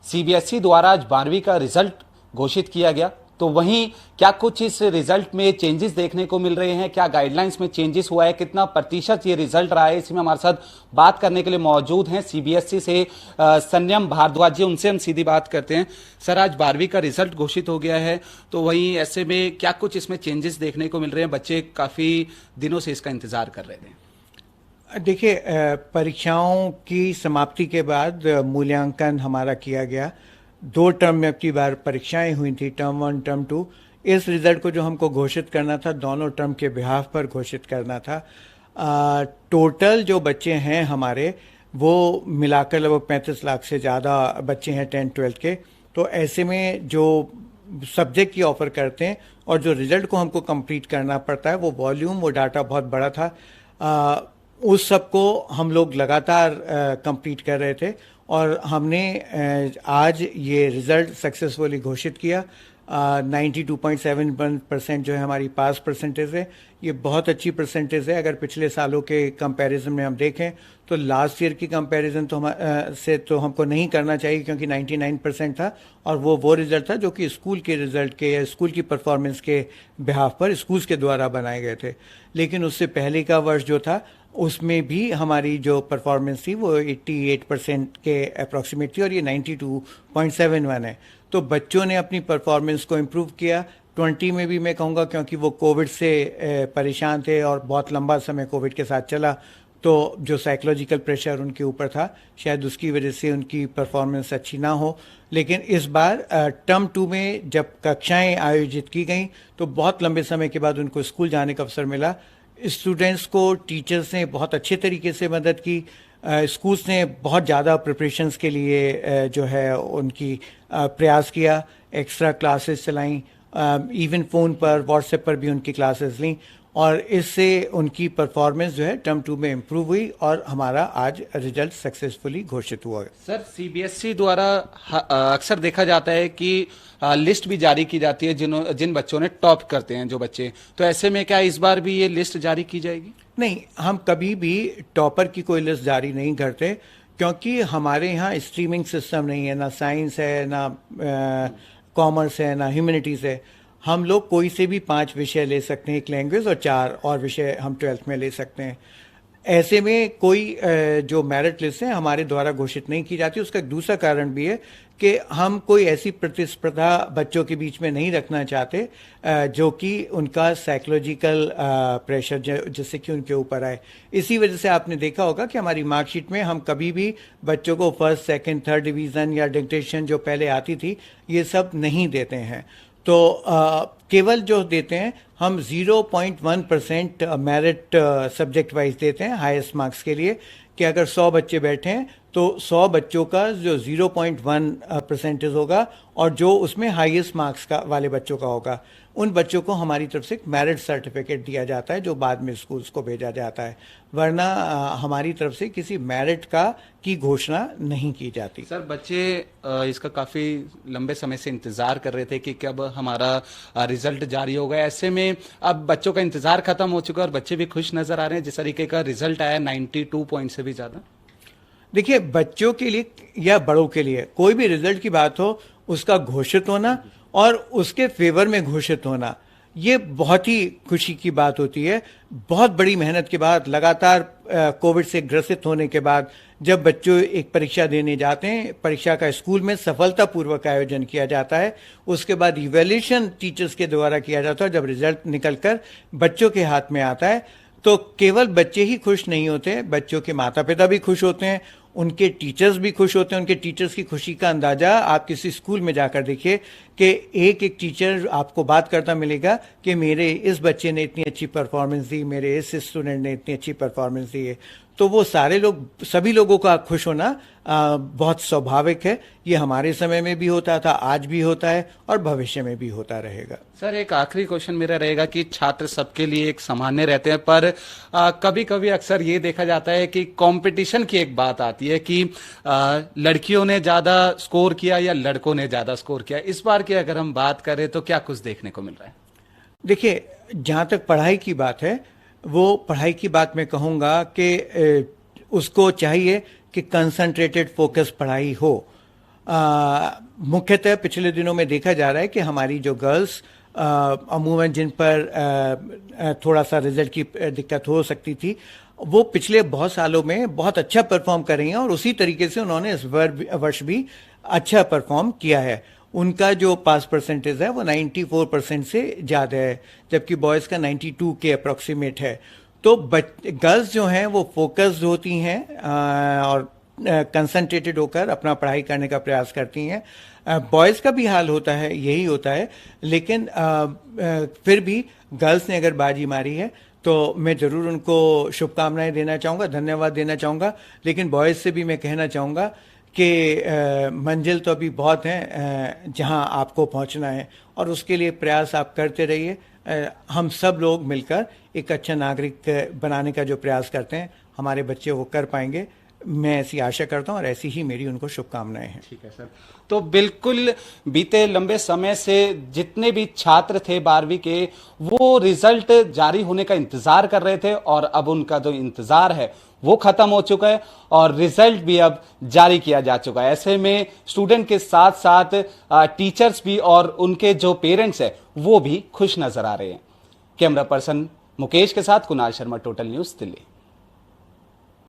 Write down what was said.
CBSE द्वारा आज 12वीं का रिजल्ट घोषित किया गया, तो वहीं क्या कुछ इस रिजल्ट में चेंजेस देखने को मिल रहे हैं? क्या गाइडलाइंस में चेंजेस हुआ है? कितना प्रतिशत ये रिजल्ट रहा है? इसमें हमारे साथ बात करने के लिए मौजूद हैं सीबीएसई से संयम भारद्वाज जी। उनसे हम सीधी बात करते हैं। सर, आज 12वीं का रिजल्ट घोषित हो गया है, तो वहीं ऐसे में क्या कुछ इसमें चेंजेस देखने को मिल रहे हैं? बच्चे काफी दिनों से इसका इंतजार कर रहे थे। देखिए, परीक्षाओं की समाप्ति के बाद मूल्यांकन हमारा किया गया। 2 टर्म में अब की बार परीक्षाएं हुई थी, टर्म 1 टर्म 2। इस रिजल्ट को जो हमको घोषित करना था, दोनों टर्म के बिहाफ पर घोषित करना था। टोटल जो बच्चे हैं हमारे, वो मिलाकर लगभग 35 लाख से ज़्यादा बच्चे हैं 10-12 के। तो ऐसे में जो सब्जेक्ट की ऑफर करते हैं और जो रिजल्ट को हमको कंप्लीट करना पड़ता है, वो वॉल्यूम, वो डाटा बहुत बड़ा था। उस सब को हम लोग लगातार कंप्लीट कर रहे थे और हमने आज ये रिज़ल्ट सक्सेसफुली घोषित किया। 92.71% जो है हमारी पास परसेंटेज है। ये बहुत अच्छी परसेंटेज है। अगर पिछले सालों के कंपैरिजन में हम देखें तो लास्ट ईयर की कंपैरिजन तो से तो हमको नहीं करना चाहिए, क्योंकि 99% था और वो रिज़ल्ट था जो कि स्कूल के रिज़ल्ट के या स्कूल की परफॉर्मेंस के बिहाफ पर स्कूल्स के द्वारा बनाए गए थे। लेकिन उससे पहले का वर्ष जो था, उसमें भी हमारी जो परफॉर्मेंस थी वो 88% के अप्रॉक्सीमेट थी और ये 92.71 है। तो बच्चों ने अपनी परफॉर्मेंस को इम्प्रूव किया। 20 में भी मैं कहूँगा, क्योंकि वो कोविड से परेशान थे और बहुत लंबा समय कोविड के साथ चला, तो जो साइकोलॉजिकल प्रेशर उनके ऊपर था, शायद उसकी वजह से उनकी परफॉर्मेंस अच्छी ना हो। लेकिन इस बार टर्म 2 में जब कक्षाएं आयोजित की गई तो बहुत लंबे समय के बाद उनको स्कूल जाने का अवसर मिला। स्टूडेंट्स को टीचर्स ने बहुत अच्छे तरीके से मदद की। स्कूल्स ने बहुत ज़्यादा प्रिपरेशंस के लिए जो है उनकी प्रयास किया, एक्स्ट्रा क्लासेस चलाई, इवन फ़ोन पर, व्हाट्सएप पर भी उनकी क्लासेस लीं और इससे उनकी परफॉर्मेंस जो है टर्म 2 में इम्प्रूव हुई और हमारा आज रिजल्ट सक्सेसफुली घोषित हुआ। सर, सीबीएसई द्वारा अक्सर देखा जाता है कि लिस्ट भी जारी की जाती है जिन बच्चों ने टॉप करते हैं जो बच्चे, तो ऐसे में क्या इस बार भी ये लिस्ट जारी की जाएगी? नहीं, हम कभी भी टॉपर की कोई लिस्ट जारी नहीं करते, क्योंकि हमारे यहाँ स्ट्रीमिंग सिस्टम नहीं है। ना साइंस है, ना कॉमर्स है, ना ह्यूमैनिटीज़ है। हम लोग कोई से भी 5 विषय ले सकते हैं, एक लैंग्वेज और 4 और विषय हम 12th में ले सकते हैं। ऐसे में कोई जो मेरिट लिस्ट है हमारे द्वारा घोषित नहीं की जाती। उसका एक दूसरा कारण भी है कि हम कोई ऐसी प्रतिस्पर्धा बच्चों के बीच में नहीं रखना चाहते जो कि उनका साइकोलॉजिकल प्रेशर जिससे कि उनके ऊपर आए। इसी वजह से आपने देखा होगा कि हमारी मार्कशीट में हम कभी भी बच्चों को फर्स्ट, सेकंड, थर्ड डिवीज़न या डिक्टेशन जो पहले आती थी, ये सब नहीं देते हैं। तो केवल जो देते हैं हम 0.1% मेरिट सब्जेक्ट वाइज देते हैं हाईएस्ट मार्क्स के लिए, कि अगर 100 बच्चे बैठे हैं तो 100 बच्चों का जो 0.1% होगा और जो उसमें हाईएस्ट मार्क्स का वाले बच्चों का होगा, उन बच्चों को हमारी तरफ से एक मेरिट सर्टिफिकेट दिया जाता है जो बाद में स्कूल्स को भेजा जाता है। वरना हमारी तरफ से किसी मेरिट की घोषणा नहीं की जाती। सर, बच्चे इसका काफ़ी लंबे समय से इंतज़ार कर रहे थे कि कब हमारा रिजल्ट जारी होगा। ऐसे में अब बच्चों का इंतज़ार खत्म हो चुका है और बच्चे भी खुश नज़र आ रहे हैं जिस तरीके का रिजल्ट आया 92 पॉइंट से भी ज़्यादा। देखिए, बच्चों के लिए या बड़ों के लिए कोई भी रिजल्ट की बात हो, उसका घोषित होना और उसके फेवर में घोषित होना, ये बहुत ही खुशी की बात होती है। बहुत बड़ी मेहनत के बाद, लगातार कोविड से ग्रसित होने के बाद जब बच्चों एक परीक्षा देने जाते हैं, परीक्षा का स्कूल में सफलतापूर्वक आयोजन किया जाता है, उसके बाद इवैल्यूएशन टीचर्स के द्वारा किया जाता है, जब रिजल्ट निकलकर बच्चों के हाथ में आता है तो केवल बच्चे ही खुश नहीं होते, बच्चों के माता पिता भी खुश होते हैं, उनके टीचर्स भी खुश होते हैं। उनके टीचर्स की खुशी का अंदाज़ा आप किसी स्कूल में जाकर देखिए कि एक एक टीचर आपको बात करता मिलेगा कि मेरे इस बच्चे ने इतनी अच्छी परफॉर्मेंस दी, मेरे इस स्टूडेंट ने इतनी अच्छी परफॉर्मेंस दी है। तो वो सारे लोग, सभी लोगों का खुश होना बहुत स्वाभाविक है। ये हमारे समय में भी होता था, आज भी होता है और भविष्य में भी होता रहेगा। सर, एक आखिरी क्वेश्चन मेरा रहेगा कि छात्र सबके लिए एक सामान्य रहते हैं, पर कभी कभी अक्सर ये देखा जाता है कि कंपटीशन की एक बात आती है कि लड़कियों ने ज़्यादा स्कोर किया या लड़कों ने ज़्यादा स्कोर किया। इस बार की अगर हम बात करें तो क्या कुछ देखने को मिल रहा है? देखिए, जहाँ तक पढ़ाई की बात है, वो पढ़ाई की बात मैं कहूँगा कि उसको चाहिए कि कंसंट्रेटेड फोकस पढ़ाई हो। मुख्यतः पिछले दिनों में देखा जा रहा है कि हमारी जो गर्ल्स अमूमन जिन पर थोड़ा सा रिजल्ट की दिक्कत हो सकती थी, वो पिछले बहुत सालों में बहुत अच्छा परफॉर्म कर रही हैं और उसी तरीके से उन्होंने इस वर्ष भी अच्छा परफॉर्म किया है। उनका जो पास परसेंटेज है वो 94% से ज़्यादा है, जबकि बॉयज़ का 92 के अप्रॉक्सीमेट है। तो गर्ल्स जो हैं वो फोकस्ड होती हैं और कंसंट्रेटेड होकर अपना पढ़ाई करने का प्रयास करती हैं। बॉयज़ का भी हाल होता है, यही होता है, लेकिन फिर भी गर्ल्स ने अगर बाजी मारी है तो मैं ज़रूर उनको शुभकामनाएं देना चाहूँगा, धन्यवाद देना चाहूँगा। लेकिन बॉयज़ से भी मैं कहना चाहूँगा कि मंजिल तो अभी बहुत हैं जहां आपको पहुंचना है और उसके लिए प्रयास आप करते रहिए। हम सब लोग मिलकर एक अच्छा नागरिक बनाने का जो प्रयास करते हैं, हमारे बच्चे वो कर पाएंगे। मैं ऐसी आशा करता हूं और ऐसी ही मेरी उनको शुभकामनाएं हैं। ठीक है सर। तो बिल्कुल बीते लंबे समय से जितने भी छात्र थे 12वीं के, वो रिजल्ट जारी होने का इंतजार कर रहे थे और अब उनका जो इंतजार है वो खत्म हो चुका है और रिजल्ट भी अब जारी किया जा चुका है। ऐसे में स्टूडेंट के साथ साथ टीचर्स भी और उनके जो पेरेंट्स हैं वो भी खुश नजर आ रहे हैं। कैमरा पर्सन मुकेश के साथ कुणाल शर्मा, टोटल न्यूज़, दिल्ली।